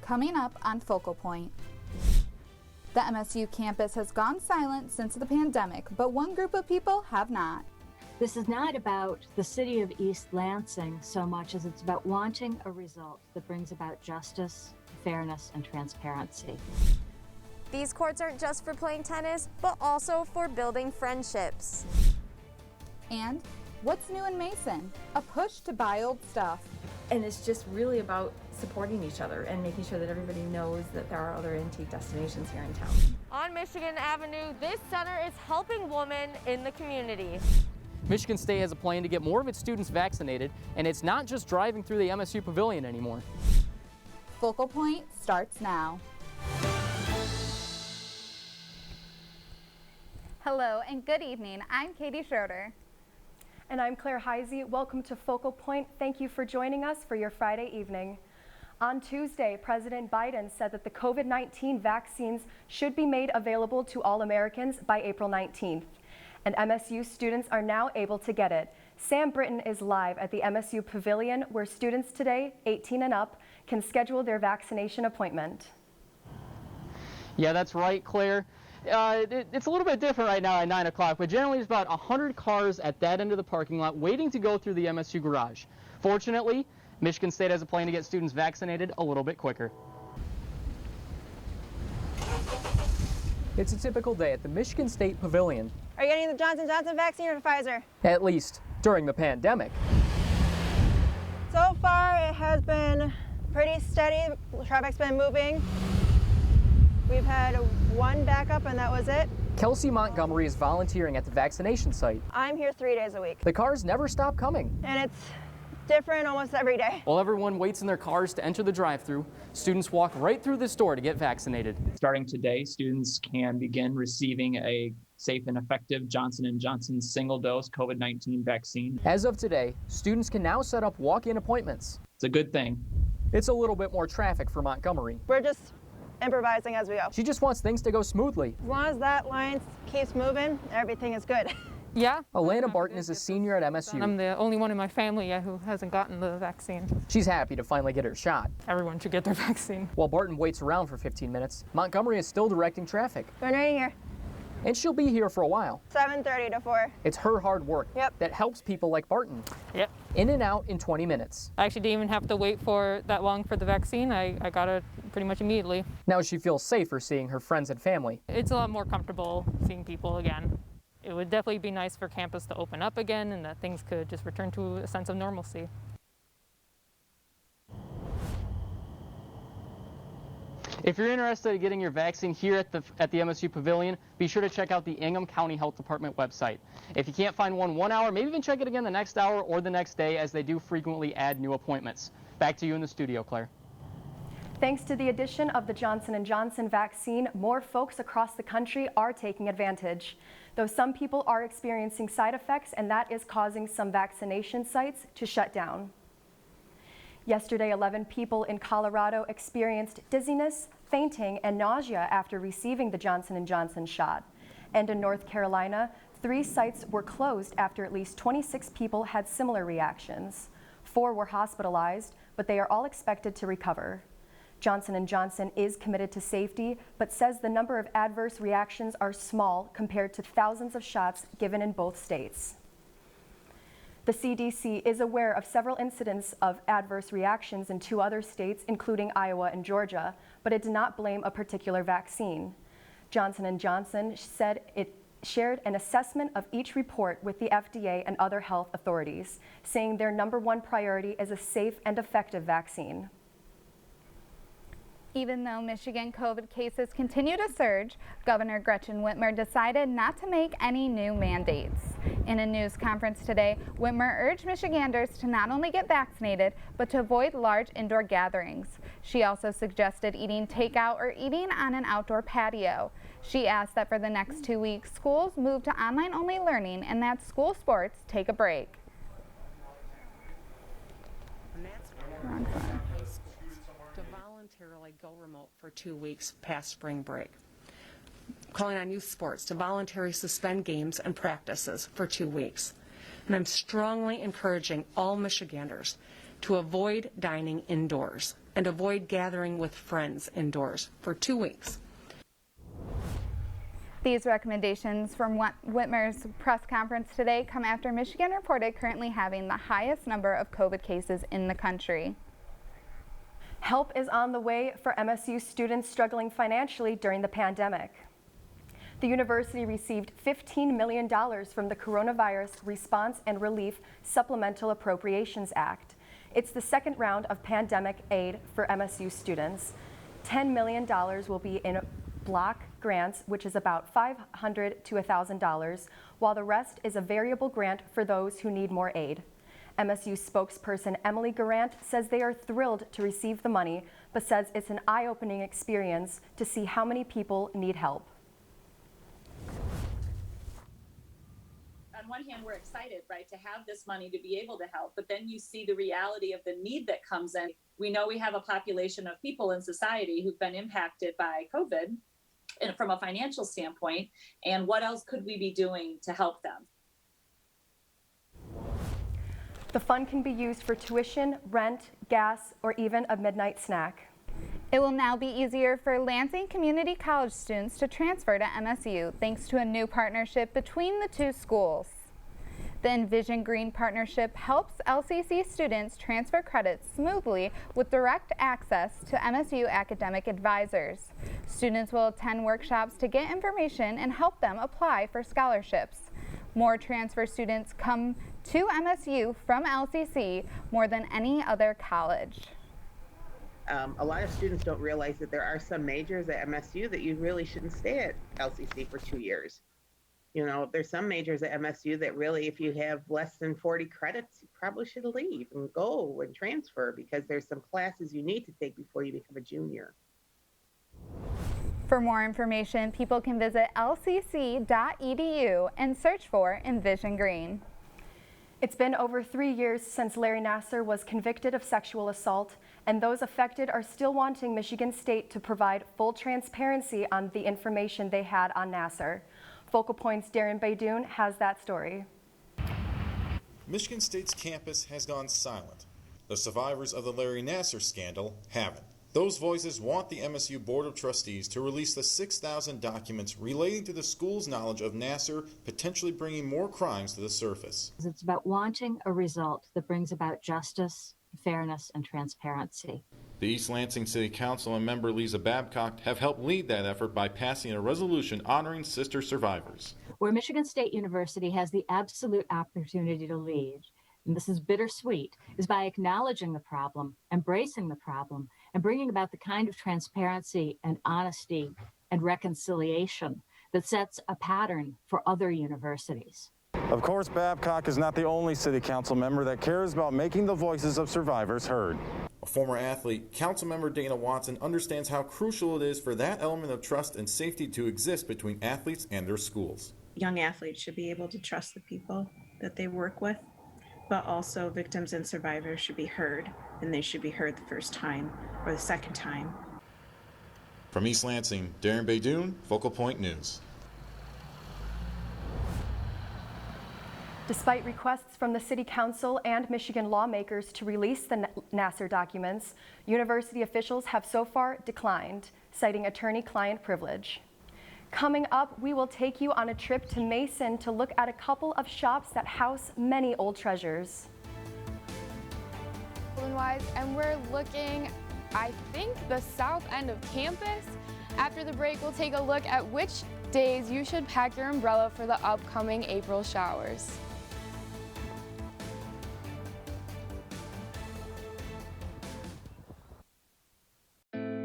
Coming up on Focal Point. The MSU campus has gone silent since the pandemic, but one group of people have not. This is not about the city of East Lansing so much as it's about wanting a result that brings about justice, fairness, and transparency. These courts aren't just for playing tennis, but also for building friendships. And what's new in Mason? A push to buy old stuff. And it's just really about supporting each other and making sure that everybody knows that there are other antique destinations here in town. On Michigan Avenue, this center is helping women in the community. Michigan State has a plan to get more of its students vaccinated, and it's not just driving through the MSU Pavilion anymore. Focal Point starts now. Hello and good evening. I'm Katie Schroeder. And I'm Claire Heisey. Welcome to Focal Point. Thank you for joining us for your Friday evening. On Tuesday, President Biden said that the COVID-19 vaccines should be made available to all Americans by April 19th. And MSU students are now able to get it. Sam Britton is live at the MSU Pavilion, where students today, 18 and up, can schedule their vaccination appointment. Yeah, that's right, Claire. It's a little bit different right now at 9 o'clock, but generally there's about 100 cars at that end of the parking lot waiting to go through the MSU garage. Fortunately, Michigan State has a plan to get students vaccinated a little bit quicker. It's a typical day at the Michigan State Pavilion. Are you getting the Johnson & Johnson vaccine or Pfizer? At least during the pandemic. So far, it has been pretty steady. The traffic's been moving. We've had one backup, and that was it. Kelsey Montgomery is volunteering at the vaccination site. I'm here 3 days a week. The cars never stop coming. And it's different almost every day. While everyone waits in their cars to enter the drive-thru, students walk right through this door to get vaccinated. Starting today, students can begin receiving a safe and effective Johnson & Johnson single-dose COVID-19 vaccine. As of today, students can now set up walk-in appointments. It's a good thing. It's a little bit more traffic for Montgomery. We're just improvising as we go. She just wants things to go smoothly. As long as that line keeps moving, everything is good. Yeah. Alana Barton is a senior at MSU. I'm the only one in my family yet who hasn't gotten the vaccine. She's happy to finally get her shot. Everyone should get their vaccine. While Barton waits around for 15 minutes, Montgomery is still directing traffic. Going right here. And she'll be here for a while. 7:30 to 4. It's her hard work Yep. that helps people like Barton. Yep. In and out in 20 minutes. I actually didn't even have to wait for that long for the vaccine. I got it pretty much immediately. Now she feels safer seeing her friends and family. It's a lot more comfortable seeing people again. It would definitely be nice for campus to open up again and that things could just return to a sense of normalcy. If you're interested in getting your vaccine here at the MSU Pavilion, be sure to check out the Ingham County Health Department website. If you can't find one hour, maybe even check it again the next hour or the next day, as they do frequently add new appointments. Back to you in the studio, Claire. Thanks to the addition of the Johnson & Johnson vaccine, more folks across the country are taking advantage. Though some people are experiencing side effects, and that is causing some vaccination sites to shut down. Yesterday, 11 people in Colorado experienced dizziness, fainting, and nausea after receiving the Johnson & Johnson shot. And in North Carolina, 3 sites were closed after at least 26 people had similar reactions. 4 were hospitalized, but they are all expected to recover. Johnson & Johnson is committed to safety, but says the number of adverse reactions are small compared to thousands of shots given in both states. The CDC is aware of several incidents of adverse reactions in 2 other states, including Iowa and Georgia, but it did not blame a particular vaccine. Johnson & Johnson said it shared an assessment of each report with the FDA and other health authorities, saying their #1 priority is a safe and effective vaccine. Even though Michigan COVID cases continue to surge, Governor Gretchen Whitmer decided not to make any new mandates. In a news conference today, Whitmer urged Michiganders to not only get vaccinated, but to avoid large indoor gatherings. She also suggested eating takeout or eating on an outdoor patio. She asked that for the next 2 weeks, schools move to online-only learning and that school sports take a break. To voluntarily go remote for 2 weeks past spring break. Calling on youth sports to voluntarily suspend games and practices for 2 weeks. And I'm strongly encouraging all Michiganders to avoid dining indoors and avoid gathering with friends indoors for 2 weeks. These recommendations from Whitmer's press conference today come after Michigan reported currently having the highest number of COVID cases in the country. Help is on the way for MSU students struggling financially during the pandemic. The university received $15 million from the Coronavirus Response and Relief Supplemental Appropriations Act. It's the second round of pandemic aid for MSU students. $10 million will be in block grants, which is about $500 to $1,000, while the rest is a variable grant for those who need more aid. MSU spokesperson Emily Garant says they are thrilled to receive the money, but says it's an eye-opening experience to see how many people need help. On one hand, we're excited, right, to have this money to be able to help, but then you see the reality of the need that comes in. We know we have a population of people in society who've been impacted by COVID and from a financial standpoint, and what else could we be doing to help them? The fund can be used for tuition, rent, gas, or even a midnight snack. It will now be easier for Lansing Community College students to transfer to MSU thanks to a new partnership between the two schools. The Envision Green partnership helps LCC students transfer credits smoothly with direct access to MSU academic advisors. Students will attend workshops to get information and help them apply for scholarships. More transfer students come to MSU from LCC more than any other college. A lot of students don't realize that there are some majors at MSU that you really shouldn't stay at LCC for 2 years. You know, there's some majors at MSU that really, if you have less than 40 credits, you probably should leave and go and transfer because there's some classes you need to take before you become a junior. For more information, people can visit lcc.edu and search for Envision Green. It's been over 3 years since Larry Nassar was convicted of sexual assault, and those affected are still wanting Michigan State to provide full transparency on the information they had on Nassar. Focal Point's Darren Baydoun has that story. Michigan State's campus has gone silent. The survivors of the Larry Nassar scandal haven't. Those voices want the MSU Board of Trustees to release the 6,000 documents relating to the school's knowledge of Nassar potentially bringing more crimes to the surface. It's about wanting a result that brings about justice, fairness, and transparency. The East Lansing City Council and member Lisa Babcock have helped lead that effort by passing a resolution honoring sister survivors. Where Michigan State University has the absolute opportunity to lead, and this is bittersweet, is by acknowledging the problem, embracing the problem, and bringing about the kind of transparency and honesty and reconciliation that sets a pattern for other universities. Of course, Babcock is not the only city council member that cares about making the voices of survivors heard. A former athlete, Councilmember Dana Watson understands how crucial it is for that element of trust and safety to exist between athletes and their schools. Young athletes should be able to trust the people that they work with, but also victims and survivors should be heard, and they should be heard the first time or the second time. From East Lansing, Darren Baydoun, Focal Point News. Despite requests from the City Council and Michigan lawmakers to release the Nassar documents, university officials have so far declined, citing attorney-client privilege. Coming up, we will take you on a trip to Mason to look at a couple of shops that house many old treasures. And we're looking, I think, the south end of campus. After the break, we'll take a look at which days you should pack your umbrella for the upcoming April showers.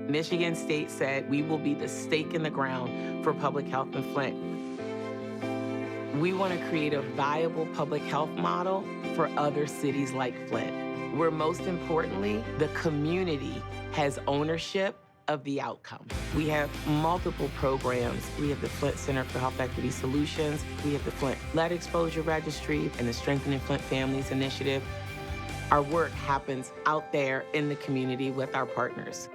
Michigan State said we will be the stake in the ground for public health in Flint. We want to create a viable public health model for other cities like Flint, where most importantly, the community has ownership of the outcome. We have multiple programs. We have the Flint Center for Health Equity Solutions. We have the Flint Lead Exposure Registry and the Strengthening Flint Families Initiative. Our work happens out there in the community with our partners.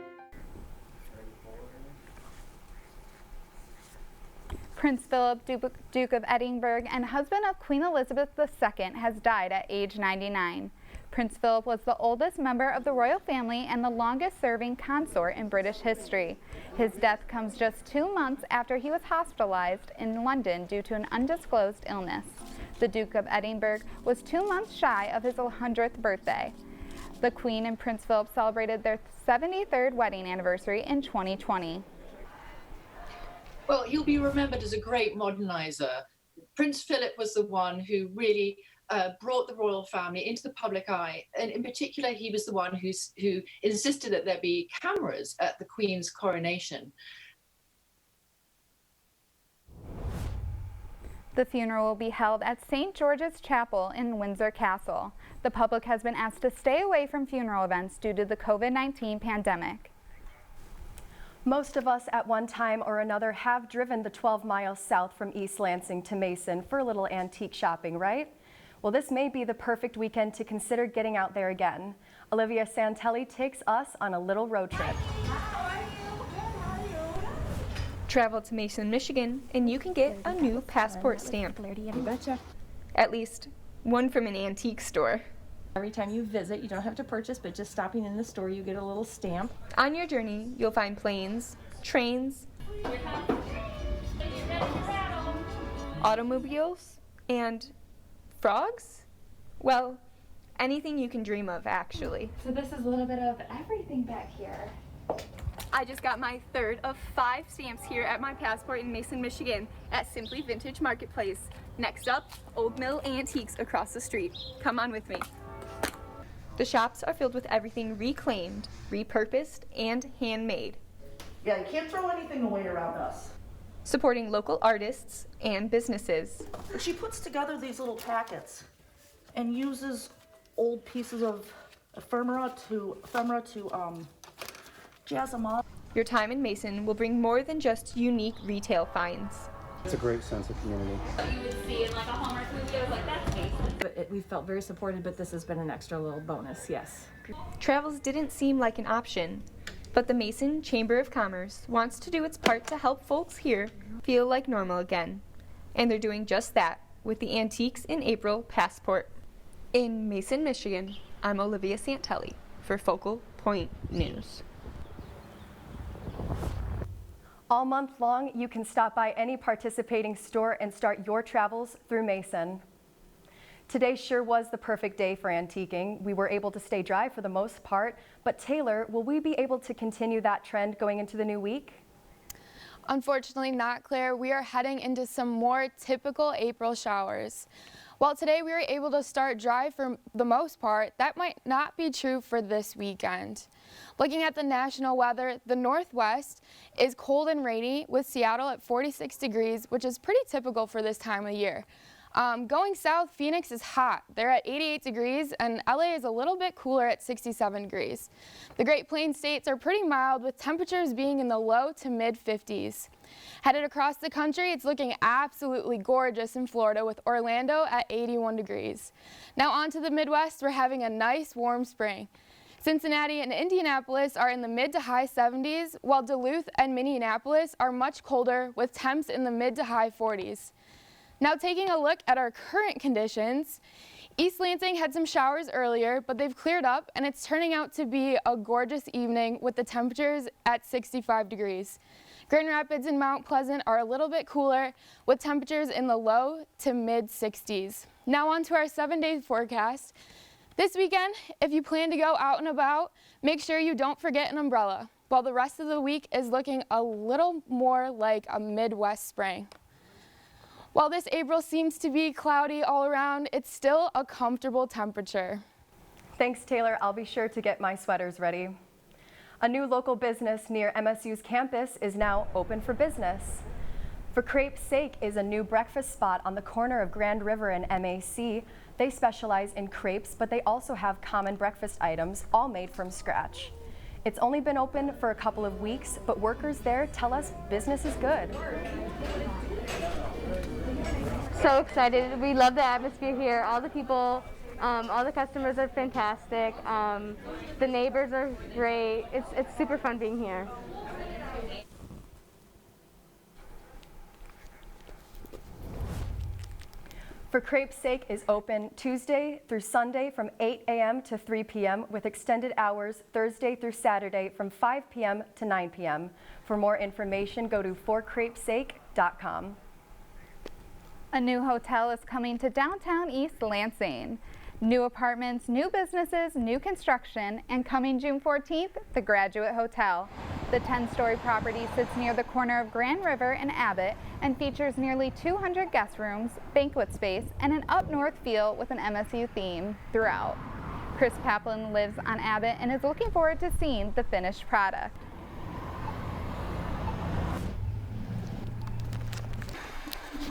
Prince Philip, Duke of Edinburgh and husband of Queen Elizabeth II, has died at age 99. Prince Philip was the oldest member of the royal family and the longest-serving consort in British history. His death comes just 2 months after he was hospitalized in London due to an undisclosed illness. The Duke of Edinburgh was 2 months shy of his 100th birthday. The Queen and Prince Philip celebrated their 73rd wedding anniversary in 2020. Well, he'll be remembered as a great modernizer. Prince Philip was the one who really brought the royal family into the public eye. And in particular, he was the one who insisted that there be cameras at the Queen's coronation. The funeral will be held at St. George's Chapel in Windsor Castle. The public has been asked to stay away from funeral events due to the COVID-19 pandemic. Most of us at one time or another have driven the 12 miles south from East Lansing to Mason for a little antique shopping, right? Well, this may be the perfect weekend to consider getting out there again. Olivia Santelli takes us on a little road trip. Travel to Mason, Michigan, and you can get a new passport stamp. At least one from an antique store. Every time you visit, you don't have to purchase, but just stopping in the store, you get a little stamp. On your journey, you'll find planes, trains, automobiles, and frogs? Well, anything you can dream of, actually. So this is a little bit of everything back here. I just got my third of 5 stamps here at my passport in Mason, Michigan at Simply Vintage Marketplace. Next up, Old Mill Antiques across the street. Come on with me. The shops are filled with everything reclaimed, repurposed, and handmade. Yeah, you can't throw anything away around us. Supporting local artists and businesses. She puts together these little packets and uses old pieces of ephemera to jazz them up. Your time in Mason will bring more than just unique retail finds. It's a great sense of community. You would see in like a Hallmark movie, I was like, that's Mason. But we felt very supported, but this has been an extra little bonus, yes. Travels didn't seem like an option, but the Mason Chamber of Commerce wants to do its part to help folks here feel like normal again. And they're doing just that with the Antiques in April passport. In Mason, Michigan, I'm Olivia Santelli for Focal Point News. All month long, you can stop by any participating store and start your travels through Mason. Today sure was the perfect day for antiquing. We were able to stay dry for the most part, but Taylor, will we be able to continue that trend going into the new week? Unfortunately not, Claire. We are heading into some more typical April showers. While today we were able to start dry for the most part, that might not be true for this weekend. Looking at the national weather, the Northwest is cold and rainy with Seattle at 46 degrees, which is pretty typical for this time of year. Going south, Phoenix is hot. They're at 88 degrees, and LA is a little bit cooler at 67 degrees. The Great Plains states are pretty mild, with temperatures being in the low to mid 50s. Headed across the country, it's looking absolutely gorgeous in Florida with Orlando at 81 degrees. Now on to the Midwest, we're having a nice warm spring. Cincinnati and Indianapolis are in the mid to high 70s, while Duluth and Minneapolis are much colder with temps in the mid to high 40s. Now taking a look at our current conditions, East Lansing had some showers earlier, but they've cleared up and it's turning out to be a gorgeous evening with the temperatures at 65 degrees. Grand Rapids and Mount Pleasant are a little bit cooler with temperatures in the low to mid 60s. Now on to our 7-day forecast. This weekend, if you plan to go out and about, make sure you don't forget an umbrella, while the rest of the week is looking a little more like a Midwest spring. While this April seems to be cloudy all around, it's still a comfortable temperature. Thanks, Taylor. I'll be sure to get my sweaters ready. A new local business near MSU's campus is now open for business. For Crepe's Sake is a new breakfast spot on the corner of Grand River and MAC. They specialize in crepes, but they also have common breakfast items, all made from scratch. It's only been open for a couple of weeks, but workers there tell us business is good. So excited. We love the atmosphere here. All the people, all the customers are fantastic. The neighbors are great. It's super fun being here. For Crepe's Sake is open Tuesday through Sunday from 8 a.m. to 3 p.m. with extended hours Thursday through Saturday from 5 p.m. to 9 p.m. For more information, go to forcrepesake.com. A new hotel is coming to downtown East Lansing. New apartments, new businesses, new construction, and coming June 14th, the Graduate Hotel. The 10-story property sits near the corner of Grand River and Abbott and features nearly 200 guest rooms, banquet space, and an up-north feel with an MSU theme throughout. Chris Paplin lives on Abbott and is looking forward to seeing the finished product.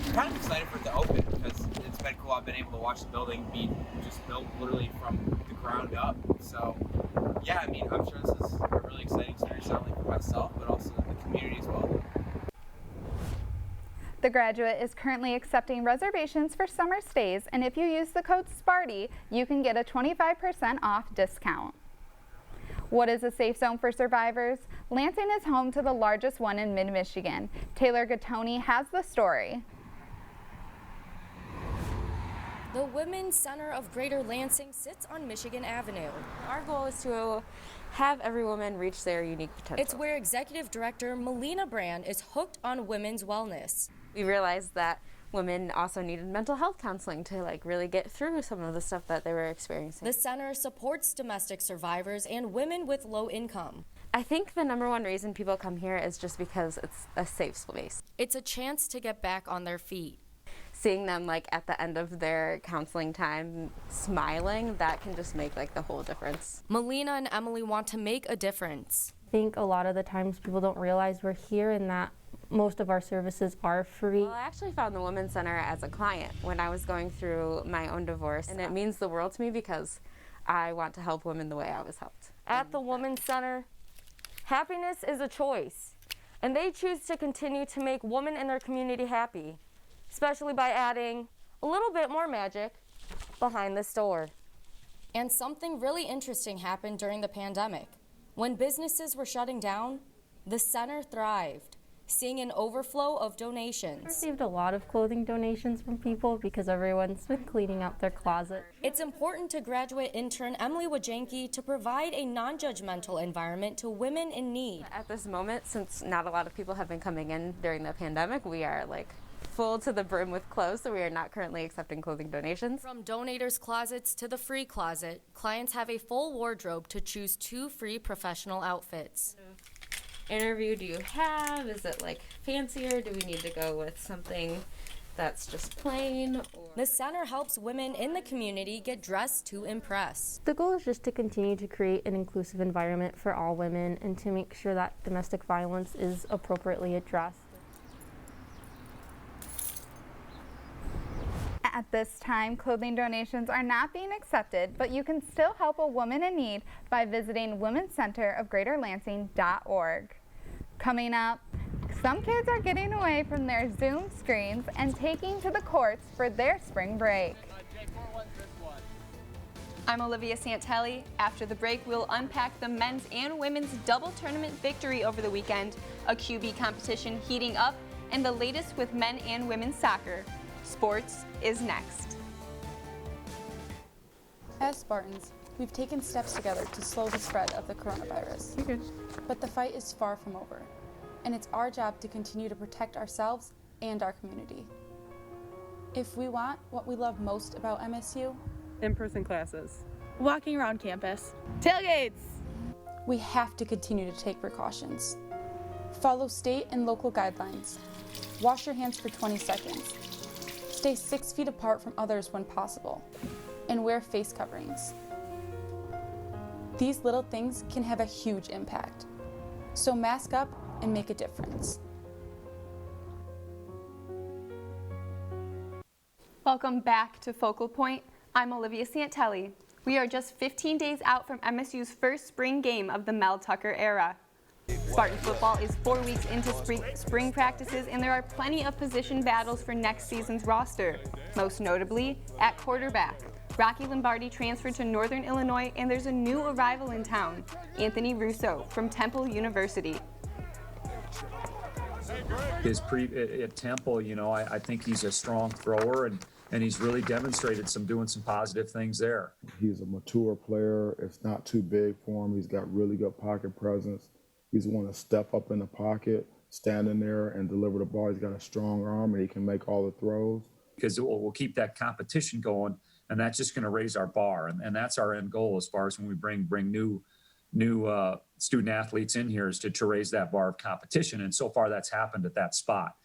I'm kind of excited for it to open because it's been cool. I've been able to watch the building be just built literally from the ground up. So, yeah, I mean, I'm sure this is a really exciting experience, not only for myself, but also the community as well. The Graduate is currently accepting reservations for summer stays, and if you use the code SPARTY, you can get a 25% off discount. What is a safe zone for survivors? Lansing is home to the largest one in mid-Michigan. Taylor Gattoni has the story. The Women's Center of Greater Lansing sits on Michigan Avenue. Our goal is to have every woman reach their unique potential. It's where Executive Director Melina Brand is hooked on women's wellness. We realized that women also needed mental health counseling to really get through some of the stuff that they were experiencing. The center supports domestic survivors and women with low income. I think the number one reason people come here is just because it's a safe space. It's a chance to get back on their feet. Seeing them at the end of their counseling time smiling, that can just make the whole difference. Melina and Emily want to make a difference. I think a lot of the times people don't realize we're here and that most of our services are free. Well, I actually found the Women's Center as a client when I was going through my own divorce, and it means the world to me because I want to help women the way I was helped. At the Women's Center, happiness is a choice, and they choose to continue to make women in their community happy, especially by adding a little bit more magic behind the store. And something really interesting happened during the pandemic. When businesses were shutting down, the center thrived, seeing an overflow of donations. I received a lot of clothing donations from people because everyone's been cleaning out their closet. It's important to graduate intern Emily Wajanki to provide a non-judgmental environment to women in need. At this moment, since not a lot of people have been coming in during the pandemic, we are full to the brim with clothes, so we are not currently accepting clothing donations. From donators' closets to the free closet, clients have a full wardrobe to choose 2 free professional outfits. Interview do you have? Is it fancier? Do we need to go with something that's just plain? The center helps women in the community get dressed to impress. The goal is just to continue to create an inclusive environment for all women and to make sure that domestic violence is appropriately addressed. At this time, clothing donations are not being accepted, but you can still help a woman in need by visiting womenscenterofgreaterlansing.org. Coming up, some kids are getting away from their Zoom screens and taking to the courts for their spring break. I'm Olivia Santelli. After the break, we'll unpack the men's and women's double tournament victory over the weekend, a QB competition heating up, and the latest with men and women's soccer. Sports is next. As Spartans, we've taken steps together to slow the spread of the coronavirus. But the fight is far from over, and it's our job to continue to protect ourselves and our community. If we want what we love most about MSU, in-person classes, walking around campus, tailgates, we have to continue to take precautions. Follow state and local guidelines. Wash your hands for 20 seconds. Stay 6 feet apart from others when possible, and wear face coverings. These little things can have a huge impact, so mask up and make a difference. Welcome back to Focal Point. I'm Olivia Santelli. We are just 15 days out from MSU's first spring game of the Mel Tucker era. Spartan football is 4 weeks into spring practices, and there are plenty of position battles for next season's roster. Most notably, at quarterback, Rocky Lombardi transferred to Northern Illinois, and there's a new arrival in town, Anthony Russo from Temple University. At Temple, I think he's a strong thrower, and and he's really demonstrated doing some positive things there. He's a mature player. It's not too big for him. He's got really good pocket presence. He's want to step up in the pocket, stand in there and deliver the ball. He's got a strong arm and he can make all the throws. Because we'll keep that competition going, and that's just going to raise our bar, and that's our end goal as far as when we bring new student athletes in here, is to raise that bar of competition, and so far that's happened at that spot.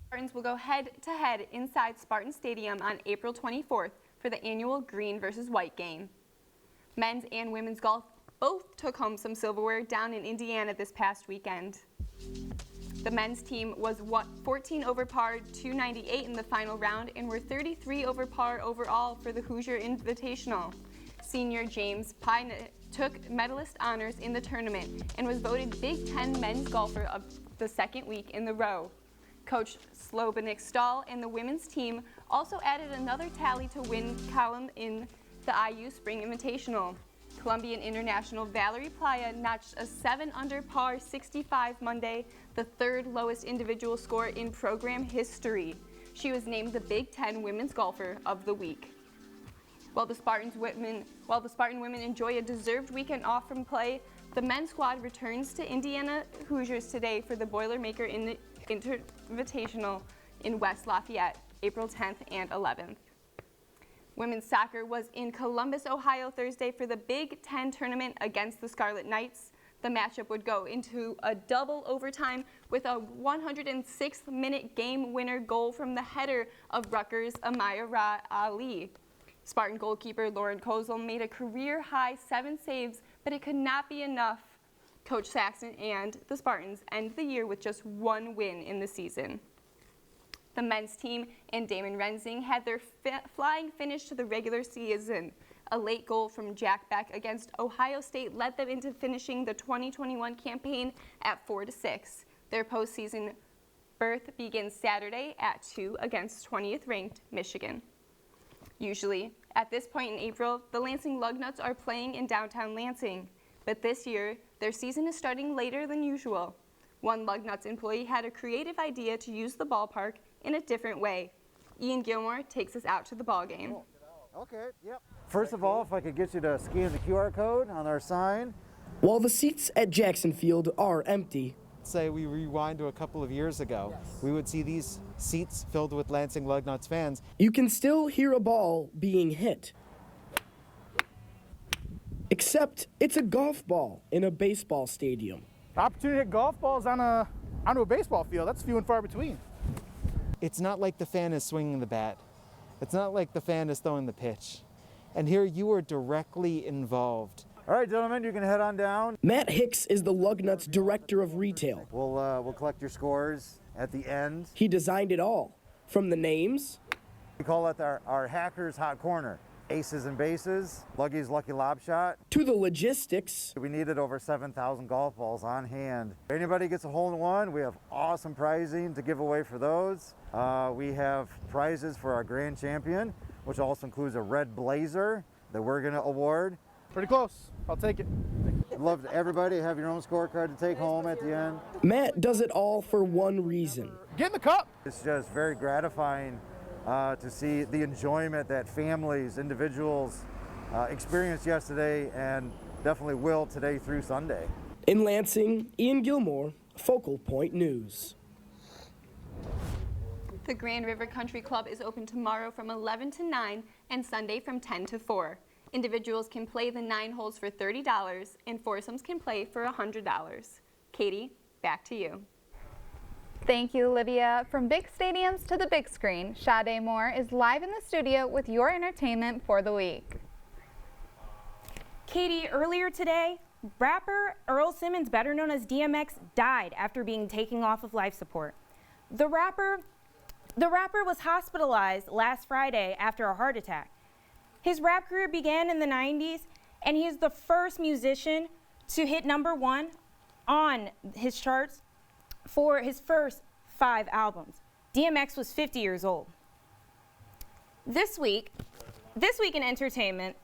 Spartans will go head-to-head inside Spartan Stadium on April 24th for the annual green versus white game. Men's and women's golf both took home some silverware down in Indiana this past weekend. The men's team was 14 over par, 298 in the final round, and were 33 over par overall for the Hoosier Invitational. Senior James Pine took medalist honors in the tournament and was voted Big Ten men's golfer of the second week in the row. Coach Slobonik Stahl and the women's team also added another tally to win column in the IU Spring Invitational. Colombian international Valerie Playa notched a 7 under par 65 Monday, the third lowest individual score in program history. She was named the Big Ten Women's Golfer of the Week. While the Spartan women enjoy a deserved weekend off from play, the men's squad returns to Indiana Hoosiers today for the Boilermaker Invitational in West Lafayette, April 10th and 11th. Women's soccer was in Columbus, Ohio Thursday for the Big Ten tournament against the Scarlet Knights. The matchup would go into a double overtime with a 106th-minute game-winner goal from the header of Rutgers' Amaya Ra Ali. Spartan goalkeeper Lauren Kozel made a career-high 7 saves, but it could not be enough. Coach Saxon and the Spartans end the year with just 1 win in the season. The men's team and Damon Rensing had their flying finish to the regular season. A late goal from Jack Beck against Ohio State led them into finishing the 2021 campaign at 4-6. Their postseason berth begins Saturday at 2 against 20th-ranked Michigan. Usually, at this point in April, the Lansing Lugnuts are playing in downtown Lansing. But this year, their season is starting later than usual. One Lugnuts employee had a creative idea to use the ballpark in a different way. Ian Gilmore takes us out to the ball game. Okay, yep. First of all, if I could get you to scan the QR code on our sign. While the seats at Jackson Field are empty. Say we rewind to a couple of years ago, we would see these seats filled with Lansing Lugnuts fans. You can still hear a ball being hit. Except it's a golf ball in a baseball stadium. The opportunity to hit golf balls onto a baseball field, that's few and far between. It's not like the fan is swinging the bat. It's not like the fan is throwing the pitch. And here you are directly involved. All right, gentlemen, you can head on down. Matt Hicks is the Lugnuts director of retail. We'll collect your scores at the end. He designed it all, from the names. We call it our Hackers Hot Corner. Aces and bases, Luggy's Lucky Lob Shot. To the logistics. We needed over 7,000 golf balls on hand. If anybody gets a hole-in-one, we have awesome prizing to give away for those. We have prizes for our grand champion, which also includes a red blazer that we're gonna award. Pretty close, I'll take it. I'd love everybody to have your own scorecard to take home at the end. Matt does it all for one reason. Get in the cup. It's just very gratifying to see the enjoyment that families, individuals experienced yesterday and definitely will today through Sunday. In Lansing, Ian Gilmore, Focal Point News. The Grand River Country Club is open tomorrow from 11 to 9 and Sunday from 10 to 4. Individuals can play the 9 holes for $30 and foursomes can play for $100. Katie, back to you. Thank you, Olivia. From big stadiums to the big screen, Sade Moore is live in the studio with your entertainment for the week. Katie, earlier today, rapper Earl Simmons, better known as DMX, died after being taken off of life support. The rapper was hospitalized last Friday after a heart attack. His rap career began in the 90s, and he is the first musician to hit #1 on his charts for his first 5 albums. DMX was 50 years old. This week in entertainment,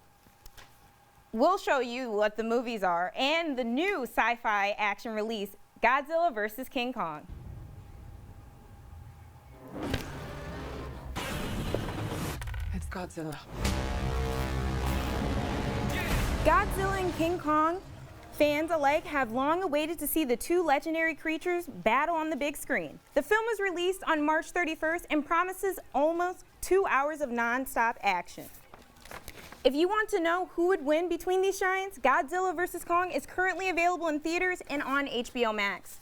we'll show you what the movies are and the new sci-fi action release, Godzilla vs. King Kong. Godzilla. Godzilla and King Kong fans alike have long awaited to see the two legendary creatures battle on the big screen. The film was released on March 31st and promises almost 2 hours of non-stop action. If you want to know who would win between these giants, Godzilla vs. Kong is currently available in theaters and on HBO Max.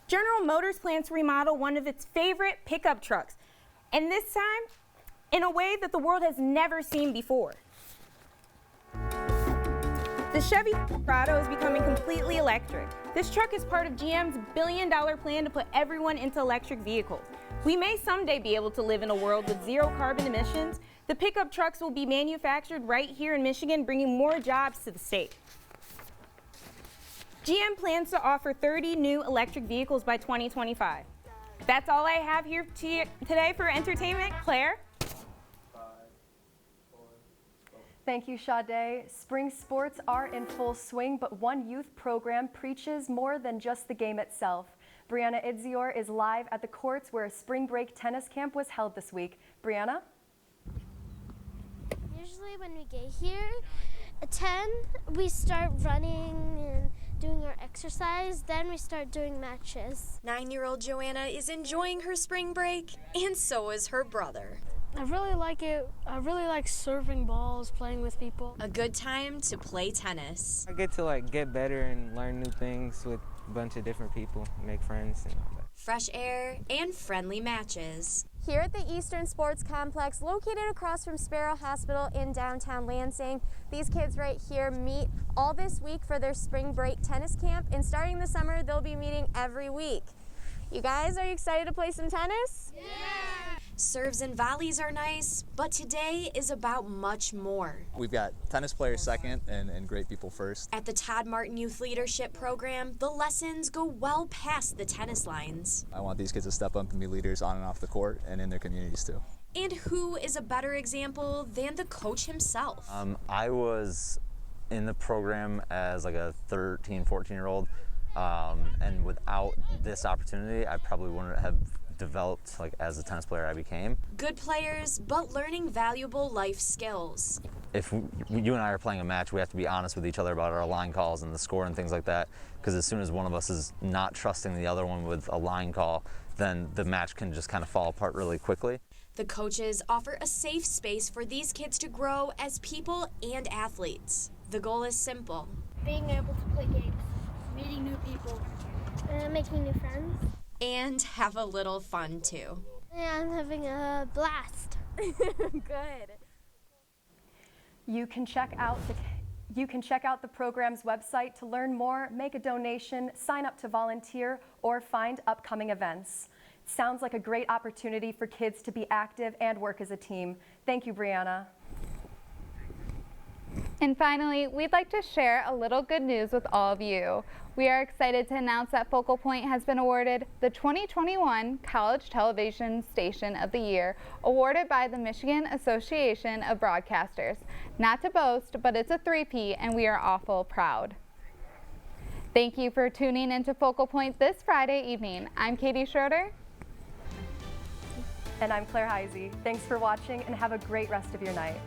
General Motors plans to remodel one of its favorite pickup trucks, and this time in a way that the world has never seen before. The Chevy Silverado is becoming completely electric. This truck is part of GM's billion-dollar plan to put everyone into electric vehicles. We may someday be able to live in a world with zero carbon emissions. The pickup trucks will be manufactured right here in Michigan, bringing more jobs to the state. GM plans to offer 30 new electric vehicles by 2025. That's all I have here today for entertainment. Claire? Thank you, Sade. Spring sports are in full swing, but one youth program preaches more than just the game itself. Brianna Idzior is live at the courts where a spring break tennis camp was held this week. Brianna? Usually when we get here at 10, we start running and doing our exercise, then we start doing matches. 9-year-old Joanna is enjoying her spring break, and so is her brother. I really like it. I really like serving balls, playing with people. A good time to play tennis. I get to get better and learn new things with a bunch of different people, make friends and all that. Fresh air and friendly matches. Here at the Eastern Sports Complex, located across from Sparrow Hospital in downtown Lansing, these kids right here meet all this week for their spring break tennis camp, and starting this summer, they'll be meeting every week. You guys, are you excited to play some tennis? Yeah! Serves and volleys are nice, but today is about much more. We've got tennis players second and great people first. At the Todd Martin Youth Leadership Program, the lessons go well past the tennis lines. I want these kids to step up and be leaders on and off the court and in their communities too. And who is a better example than the coach himself? I was in the program as a 13, 14-year-old, and without this opportunity, I probably wouldn't have developed as the tennis player I became. Good players, but learning valuable life skills. If you and I are playing a match, we have to be honest with each other about our line calls and the score and things like that, because as soon as one of us is not trusting the other one with a line call, then the match can just kind of fall apart really quickly. The coaches offer a safe space for these kids to grow as people and athletes. The goal is simple. Being able to play games, meeting new people, making new friends. And have a little fun too. Yeah, I'm having a blast. Good. You can check out the program's website to learn more, make a donation, sign up to volunteer, or find upcoming events. Sounds like a great opportunity for kids to be active and work as a team. Thank you, Brianna. And finally, we'd like to share a little good news with all of you. We are excited to announce that Focal Point has been awarded the 2021 College Television Station of the Year, awarded by the Michigan Association of Broadcasters. Not to boast, but it's a three-peat, and we are awful proud. Thank you for tuning into Focal Point this Friday evening. I'm Katie Schroeder. And I'm Claire Heisey. Thanks for watching, and have a great rest of your night.